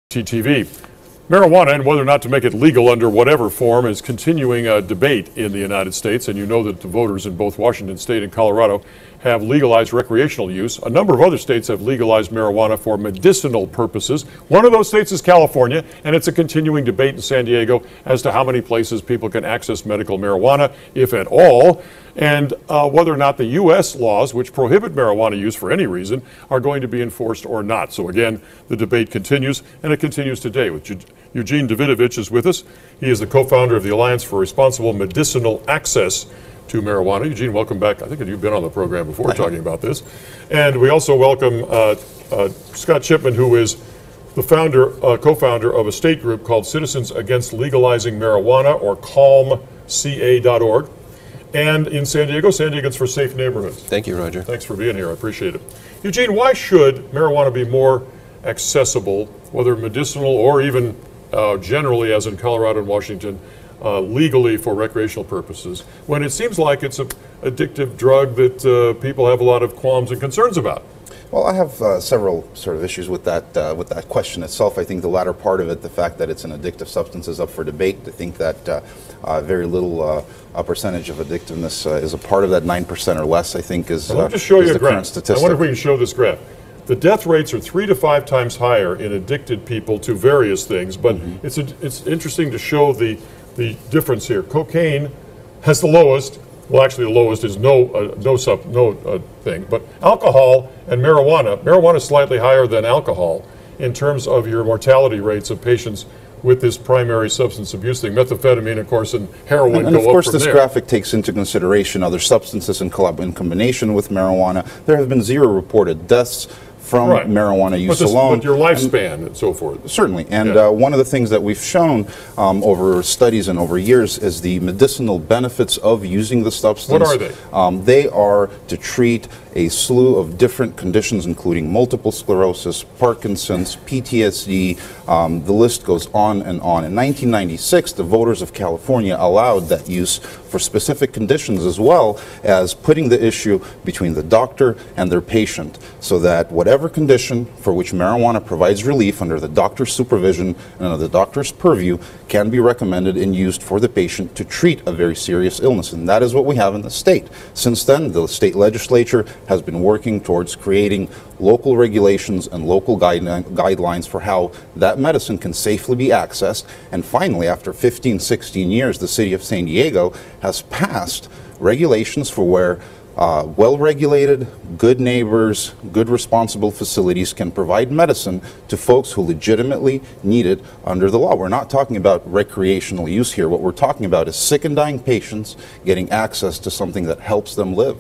TV. Marijuana and whether or not to make it legal under whatever form is continuing a debate in the United States, and you know that the voters in both Washington State and Colorado have legalized recreational use. A number of other states have legalized marijuana for medicinal purposes. One of those states is California, and it's a continuing debate in San Diego as to how many places people can access medical marijuana, if at all, and whether or not the U.S. laws, which prohibit marijuana use for any reason, are going to be enforced or not. So again, the debate continues, and it continues today. With Eugene Davidovich is with us. He is the co-founder of the Alliance for Responsible Medicinal Access to Marijuana. Eugene, welcome back. I think you've been on the program before talking about this. And we also welcome Scott CHIPMAN, who is the co-founder of a state group called Citizens Against Legalizing Marijuana, or calmca.org. And in San Diego, San Diegans for Safe Neighborhoods. Thank you, Roger. Thanks for being here. I appreciate it. Eugene, why should marijuana be more accessible, whether medicinal or even generally, as in Colorado and Washington, legally for recreational purposes, when it seems like it's an addictive drug that people have a lot of qualms and concerns about? Well, I have several sort of issues with that question itself. I think the latter part of it, the fact that it's an addictive substance, is up for debate. I think that very little percentage of addictiveness is a part of that 9% or less, I think, is, let me just show you the current statistic. I wonder if we can show this graph. The death rates are 3 to 5 times higher in addicted people to various things, but it's interesting to show the difference here. Cocaine has the lowest. Well, actually, the lowest is no thing. But alcohol and marijuana is slightly higher than alcohol in terms of your mortality rates of patients with this primary substance abuse thing. Methamphetamine, of course, and heroin and go of course, up from this there. graphic takes into consideration other substances in combination with marijuana. There have been 0 reported deaths from marijuana use alone. But your lifespan and so forth. Certainly, and one of the things that we've shown over studies and over years is the medicinal benefits of using the substance. What are they? They are to treat a slew of different conditions, including multiple sclerosis, Parkinson's, PTSD, the list goes on and on. In 1996, the voters of California allowed that use for specific conditions, as well as putting the issue between the doctor and their patient, so that whatever condition for which marijuana provides relief under the doctor's supervision and under the doctor's purview can be recommended and used for the patient to treat a very serious illness. And that is what we have in the state. Since then, the state legislature has been working towards creating local regulations and local guidelines for how that medicine can safely be accessed. And finally, after 15, 16 years, the city of San Diego has passed regulations for where well-regulated, good neighbors, good responsible facilities can provide medicine to folks who legitimately need it under the law. We're not talking about recreational use here. What we're talking about is sick and dying patients getting access to something that helps them live.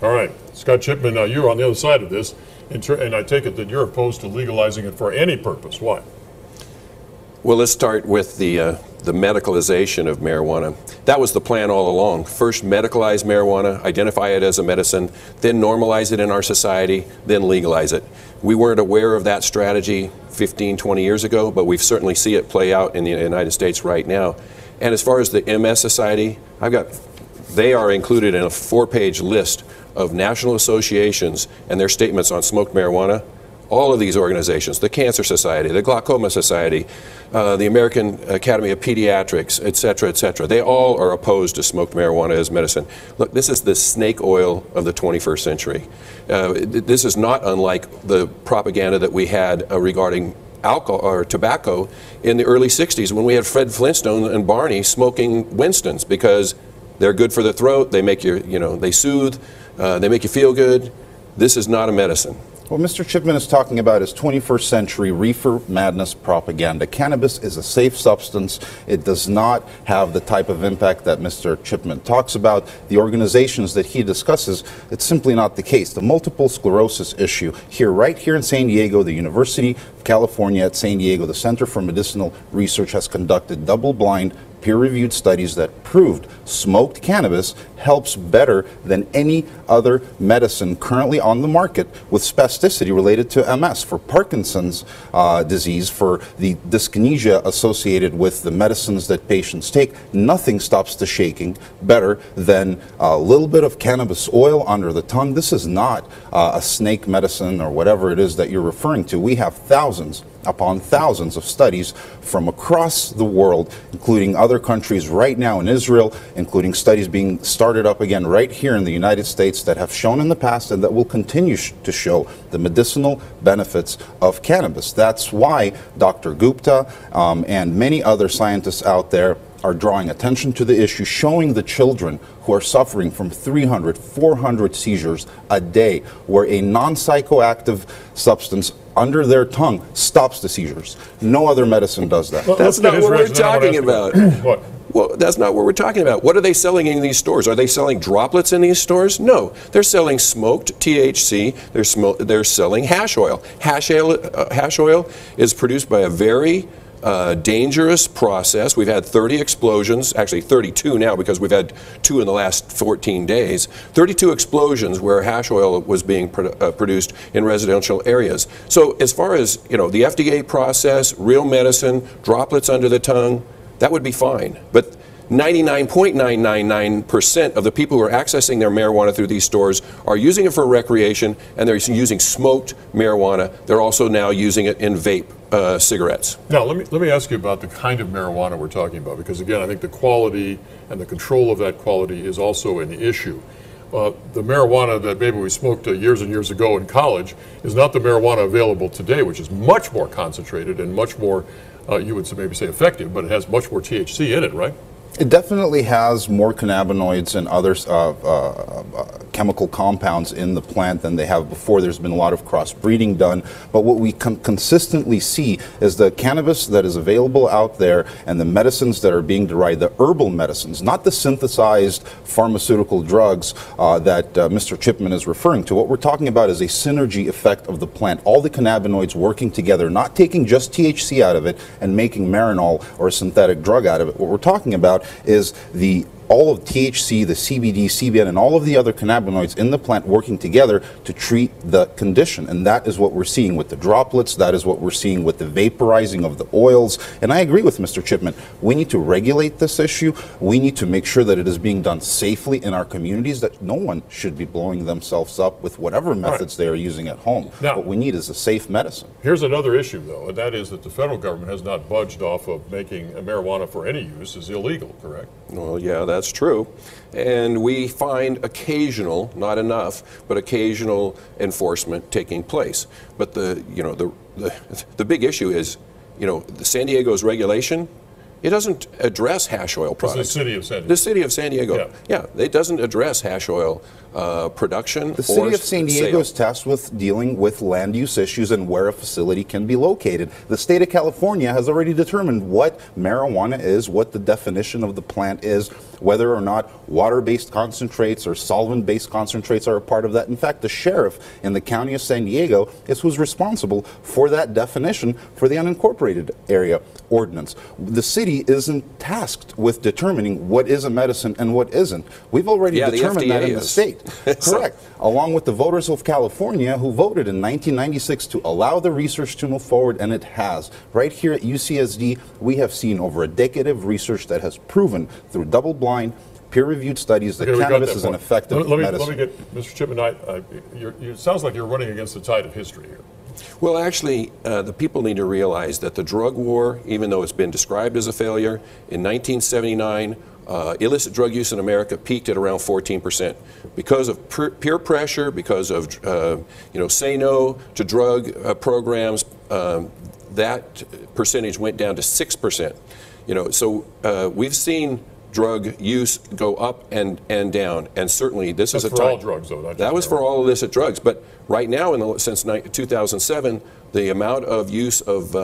All right. Scott CHIPMAN, now you're on the other side of this, and I take it that you're opposed to legalizing it for any purpose. Why? Well, let's start with the medicalization of marijuana. That was the plan all along. First, medicalize marijuana, identify it as a medicine, then normalize it in our society, then legalize it. We weren't aware of that strategy 15, 20 years ago, but we certainly see it play out in the United States right now. And as far as the MS Society, they are included in a 4-page list of national associations and their statements on smoked marijuana. All of these organizations, the Cancer Society, the Glaucoma Society, the American Academy of Pediatrics, et cetera, they all are opposed to smoked marijuana as medicine. Look, this is the snake oil of the 21st century. This is not unlike the propaganda that we had regarding alcohol or tobacco in the early 60s, when we had Fred Flintstone and Barney smoking Winstons because they're good for the throat, they make you, they soothe, they make you feel good. This is not a medicine. What Mr. CHIPMAN is talking about is 21st century reefer madness propaganda. Cannabis is a safe substance. It does not have the type of impact that Mr. CHIPMAN talks about. The organizations that he discusses, it's simply not the case. The multiple sclerosis issue right here in San Diego, the University of California at San Diego, the Center for Medicinal Research has conducted double-blind, peer-reviewed studies that proved smoked cannabis helps better than any other medicine currently on the market with spasticity related to MS, for Parkinson's disease, for the dyskinesia associated with the medicines that patients take. Nothing stops the shaking better than a little bit of cannabis oil under the tongue. This is not a snake medicine or whatever it is that you're referring to. We have thousands upon thousands of studies from across the world, including other countries right now in Israel, including studies being started up again right here in the United States that have shown in the past and that will continue to show the medicinal benefits of cannabis. That's why Dr. Gupta and many other scientists out there are drawing attention to the issue, showing the children who are suffering from 300, 400 seizures a day, where a non-psychoactive substance under their tongue stops the seizures. No other medicine does that. Well, that's not what we're talking about. What? Well, that's not what we're talking about. What are they selling in these stores? Are they selling droplets in these stores? No. They're selling smoked THC. They're selling hash oil. Hash oil is produced by a very dangerous process. We've had 30 explosions, actually 32 now because we've had 2 in the last 14 days. 32 explosions where hash oil was being produced in residential areas. So as far as, you know, the FDA process, real medicine, droplets under the tongue, that would be fine. But 99.999% of the people who are accessing their marijuana through these stores are using it for recreation, and they're using smoked marijuana. They're also now using it in vape cigarettes. Now, let me ask you about the kind of marijuana we're talking about, because again, I think the quality and the control of that quality is also an issue. The marijuana that maybe we smoked years and years ago in college is not the marijuana available today, which is much more concentrated and much more, you would maybe say effective, but it has much more THC in it, right? It definitely has more cannabinoids and other chemical compounds in the plant than they have before. There's been a lot of crossbreeding done, but what we consistently see is the cannabis that is available out there and the medicines that are being derived, the herbal medicines, not the synthesized pharmaceutical drugs that Mr. Chipman is referring to. What we're talking about is a synergy effect of the plant, all the cannabinoids working together, not taking just THC out of it and making Marinol or a synthetic drug out of it. What we're talking about is all of THC, the CBD, CBN, and all of the other cannabinoids in the plant working together to treat the condition. And that is what we're seeing with the droplets. That is what we're seeing with the vaporizing of the oils. And I agree with Mr. Chipman. We need to regulate this issue. We need to make sure that it is being done safely in our communities, that no one should be blowing themselves up with whatever methods they are using at home. Now, what we need is a safe medicine. Here's another issue, though, and that is that the federal government has not budged off of making marijuana for any use is illegal, correct? Well, yeah, that's true. And we find occasional, not enough, but occasional enforcement taking place. But the big issue is, the San Diego's regulation, it doesn't address hash oil products. It's the city of San Diego. The city of San Diego. Yeah, it doesn't address hash oil production. The city of San Diego is tasked with dealing with land use issues and where a facility can be located. The state of California has already determined what marijuana is, what the definition of the plant is, whether or not water-based concentrates or solvent-based concentrates are a part of that. In fact, the sheriff in the county of San Diego is who's responsible for that definition for the unincorporated area ordinance. The city isn't tasked with determining what is a medicine and what isn't. We've already determined that in the state. Correct. Along with the voters of California who voted in 1996 to allow the research to move forward, and it has. Right here at UCSD, we have seen over a decade of research that has proven through double-blind, peer-reviewed studies that cannabis is an effective medicine. Let me get, Mr. Chipman, it sounds like you're running against the tide of history here. Well, actually, the people need to realize that the drug war, even though it's been described as a failure, in 1979, illicit drug use in America peaked at around 14%. Because of peer pressure, because of say no to drug programs, that percentage went down to 6%. So we've seen drug use go up and down, and certainly this is a time. That's for all drugs, though. Not that was for all illicit drugs, but right now, since 2007, the amount of use of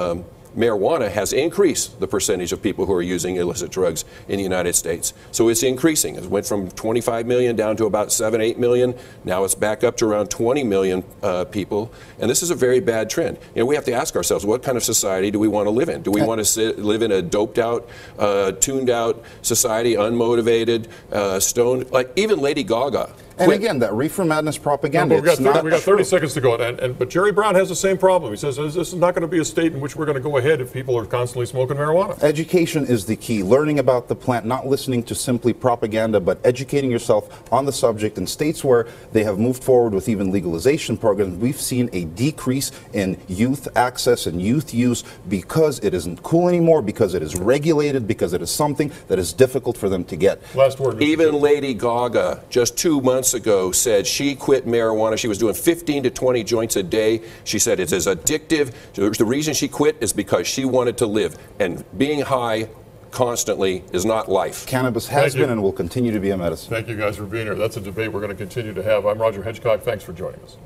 marijuana has increased the percentage of people who are using illicit drugs in the United States. So it's increasing. It went from 25 million down to about 7, 8 million. Now it's back up to around 20 million people. And this is a very bad trend. We have to ask ourselves, what kind of society do we want to live in? Do we want to live in a doped out, tuned out society, unmotivated, stoned? Like even Lady Gaga And again, that reefer madness propaganda. No, we got 30 seconds to go. But Jerry Brown has the same problem. He says this is not going to be a state in which we're going to go ahead if people are constantly smoking marijuana. Education is the key. Learning about the plant, not listening to simply propaganda, but educating yourself on the subject. In states where they have moved forward with even legalization programs, we've seen a decrease in youth access and youth use because it isn't cool anymore, because it is regulated, because it is something that is difficult for them to get. Last word. Even Lady Gaga just 2 months ago said she quit marijuana. She was doing 15 to 20 joints a day. She said it is addictive. The reason she quit is because she wanted to live, and being high constantly is not life. Cannabis has been and will continue to be a medicine. Thank you guys for being here. That's a debate we're going to continue to have. I'm Roger Hedgecock. Thanks for joining us.